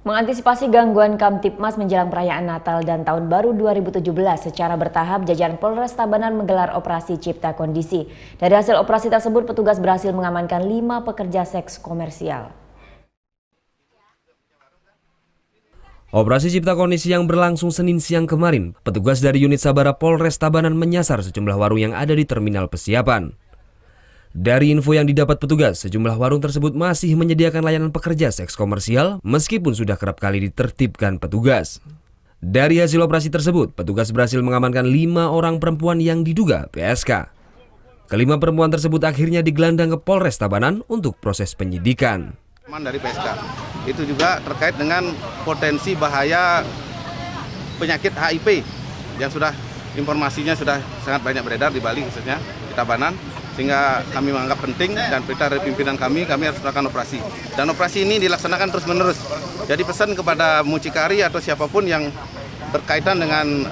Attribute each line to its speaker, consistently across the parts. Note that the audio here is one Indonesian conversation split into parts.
Speaker 1: Mengantisipasi gangguan Kamtibmas menjelang perayaan Natal dan Tahun Baru 2017, secara bertahap jajaran Polres Tabanan menggelar operasi Cipta Kondisi. Dari hasil operasi tersebut, petugas berhasil mengamankan 5 pekerja seks komersial.
Speaker 2: Operasi Cipta Kondisi yang berlangsung Senin siang kemarin, petugas dari unit Sabara Polres Tabanan menyasar sejumlah warung yang ada di Terminal Persiapan. Dari info yang didapat petugas, sejumlah warung tersebut masih menyediakan layanan pekerja seks komersial meskipun sudah kerap kali ditertibkan petugas. Dari hasil operasi tersebut, petugas berhasil mengamankan 5 orang perempuan yang diduga PSK. Kelima perempuan tersebut akhirnya digelandang ke Polres Tabanan untuk proses penyidikan.
Speaker 3: Dari PSK itu juga terkait dengan potensi bahaya penyakit HIV yang informasinya sudah sangat banyak beredar di Bali, khususnya di Tabanan, sehingga kami menganggap penting dan perintah dari pimpinan kami harus melakukan operasi. Dan operasi ini dilaksanakan terus-menerus. Jadi pesan kepada mucikari atau siapapun yang berkaitan dengan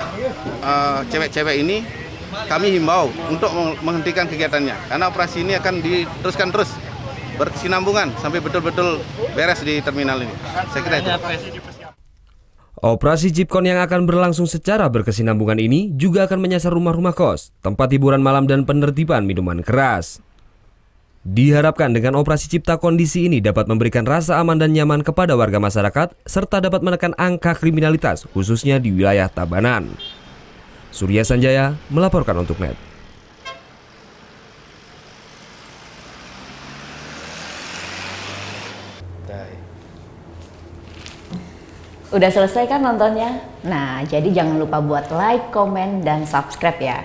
Speaker 3: cewek-cewek ini, kami himbau untuk menghentikan kegiatannya. Karena operasi ini akan diteruskan terus, berkesinambungan sampai betul-betul beres di terminal ini. Saya kira itu.
Speaker 2: Operasi Cipkon yang akan berlangsung secara berkesinambungan ini juga akan menyasar rumah-rumah kos, tempat hiburan malam dan penertiban minuman keras. Diharapkan dengan operasi Cipta Kondisi ini dapat memberikan rasa aman dan nyaman kepada warga masyarakat, serta dapat menekan angka kriminalitas khususnya di wilayah Tabanan. Surya Sanjaya melaporkan untuk NET.
Speaker 1: Udah selesai kan nontonnya? Nah, jadi jangan lupa buat like, komen, dan subscribe ya.